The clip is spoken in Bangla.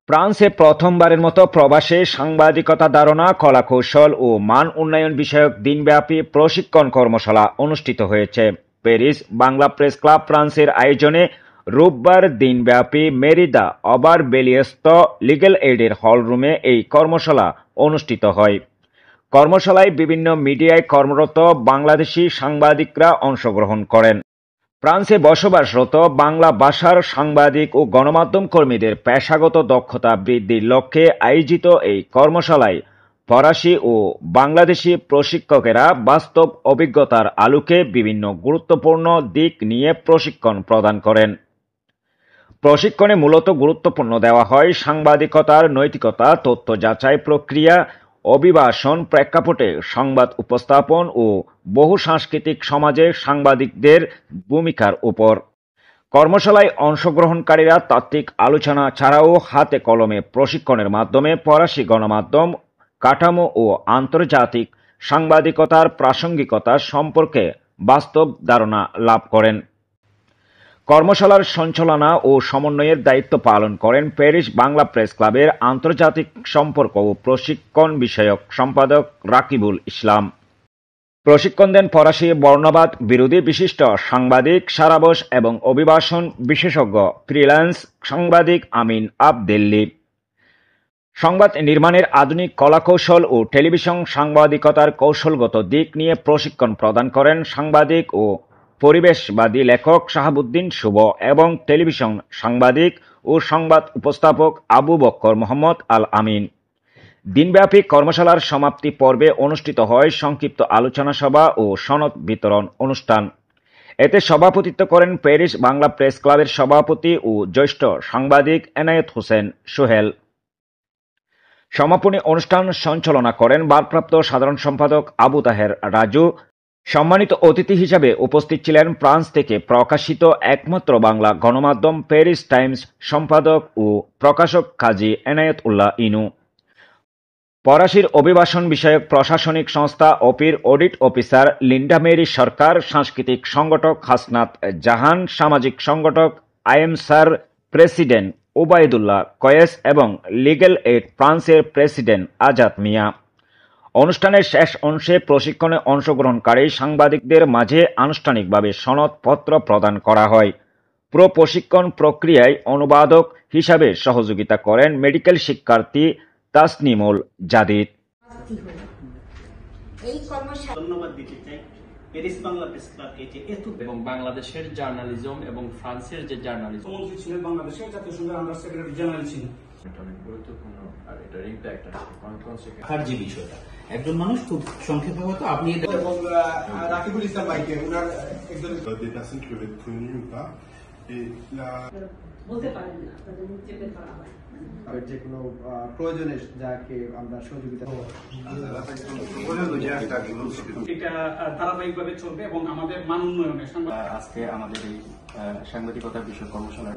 ফ্রান্সে প্রথমবারের মতো প্রবাসে সাংবাদিকতা ধারণা, কলাকৌশল ও মান উন্নয়ন বিষয়ক দিনব্যাপী প্রশিক্ষণ কর্মশালা অনুষ্ঠিত হয়েছে। প্যারিস বাংলা প্রেস ক্লাব ফ্রান্সের আয়োজনে রোববার দিনব্যাপী মেরিদা অবারবেলিয়েস্ত লিগ্যাল এইডের হলরুমে এই কর্মশালা অনুষ্ঠিত হয়। কর্মশালায় বিভিন্ন মিডিয়ায় কর্মরত বাংলাদেশি সাংবাদিকরা অংশগ্রহণ করেন। ফ্রান্সে বসবাসরত বাংলা ভাষার সাংবাদিক ও গণমাধ্যম কর্মীদের পেশাগত দক্ষতা বৃদ্ধির লক্ষ্যে আয়োজিত এই কর্মশালায় ফরাসি ও বাংলাদেশি প্রশিক্ষকেরা বাস্তব অভিজ্ঞতার আলোকে বিভিন্ন গুরুত্বপূর্ণ দিক নিয়ে প্রশিক্ষণ প্রদান করেন। প্রশিক্ষণে মূলত গুরুত্বপূর্ণ দেওয়া হয় সাংবাদিকতার নৈতিকতা, তথ্য যাচাই প্রক্রিয়া, অভিবাসন প্রেক্ষাপটে সংবাদ উপস্থাপন ও বহুসাংস্কৃতিক সমাজে সাংবাদিকদের ভূমিকার উপর। কর্মশালায় অংশগ্রহণকারীরা তাত্ত্বিক আলোচনা ছাড়াও হাতে কলমে প্রশিক্ষণের মাধ্যমে ফরাসি গণমাধ্যম কাঠামো ও আন্তর্জাতিক সাংবাদিকতার প্রাসঙ্গিকতা সম্পর্কে বাস্তব ধারণা লাভ করেন। কর্মশালার সঞ্চালনা ও সমন্বয়ের দায়িত্ব পালন করেন প্যারিস বাংলা প্রেস ক্লাবের আন্তর্জাতিক সম্পর্ক ও প্রশিক্ষণ বিষয়ক সম্পাদক রাকিবুল ইসলাম। প্রশিক্ষণ দেন ফরাসি বর্ণবাদ বিরোধী বিশিষ্ট সাংবাদিক, সারাবশ এবং অভিবাসন বিশেষজ্ঞ ফ্রিল্যান্স সাংবাদিক আমিন আবদেল্লি। সংবাদ নির্মাণের আধুনিক কলাকৌশল ও টেলিভিশন সাংবাদিকতার কৌশলগত দিক নিয়ে প্রশিক্ষণ প্রদান করেন সাংবাদিক ও পরিবেশবাদী লেখক শাহাবুদ্দিন শুভ এবং টেলিভিশন সাংবাদিক ও সংবাদ উপস্থাপক আবু বক্কর মোহাম্মদ আল আমিন। দিনব্যাপী কর্মশালার সমাপ্তি পর্বে অনুষ্ঠিত হয় সংক্ষিপ্ত আলোচনা সভা ও সনদ বিতরণ অনুষ্ঠান। এতে সভাপতিত্ব করেন প্যারিস বাংলা প্রেস ক্লাবের সভাপতি ও জ্যেষ্ঠ সাংবাদিক এনায়েত হোসেন সোহেল। সমাপনী অনুষ্ঠান সঞ্চালনা করেন ভারপ্রাপ্ত সাধারণ সম্পাদক আবু তাহের রাজু। সম্মানিত অতিথি হিসাবে উপস্থিত ছিলেন ফ্রান্স থেকে প্রকাশিত একমাত্র বাংলা গণমাধ্যম প্যারিস টাইমস সম্পাদক ও প্রকাশক কাজী এনায়েত উল্লাহ ইনু, ফরাসির অভিবাসন বিষয়ক প্রশাসনিক সংস্থা অপির অডিট অফিসার লিন্ডা মেরি সরকার, সাংস্কৃতিক সংগঠক হাসনাত জাহান, সামাজিক সংগঠক আইএমসার প্রেসিডেন্ট ওবায়দুল্লাহ কয়েস এবং লিগ্যাল এইড ফ্রান্সের প্রেসিডেন্ট আজাদ মিয়া। অনুষ্ঠানের শেষ অংশে প্রশিক্ষণে অংশগ্রহণকারী সাংবাদিকদের মাঝে আনুষ্ঠানিকভাবে সনদপত্র প্রদান করা হয়। পুরো প্রশিক্ষণ প্রক্রিয়ায় অনুবাদক হিসাবে সহযোগিতা করেন মেডিকেল শিক্ষার্থী তাসনিমুল জাদিদ। ধন্যবাদ দিতে চাই প্যারিস বাংলা প্রেস ক্লাবকে এবং বাংলাদেশের জার্নালিজম এবং ফ্রান্সের যে জার্নালিজম ছিলেন, বাংলাদেশের জাতীয় সংঘের আন্ডার সেক্রেটারি জেনারেল ছিলেন। অনেক গুরুত্বপূর্ণ আর এটার ইম্প্যাক্ট আছে যে বিষয়টা একজন মানুষ খুব সংক্ষেপে হয়তো আপনি এবং রাকিবুল ইসলাম ভাইকে ওনার একজন বলতে পারেন না, তাদের চেপে ধরা হয় যে কোনো প্রয়োজনে যাকে আমরা সহযোগিতা এটা ধারাবাহিকভাবে চলবে এবং আমাদের মান উন্নয়নে আজকে আমাদের এই সাংবাদিকতার বিষয় কর্মশালা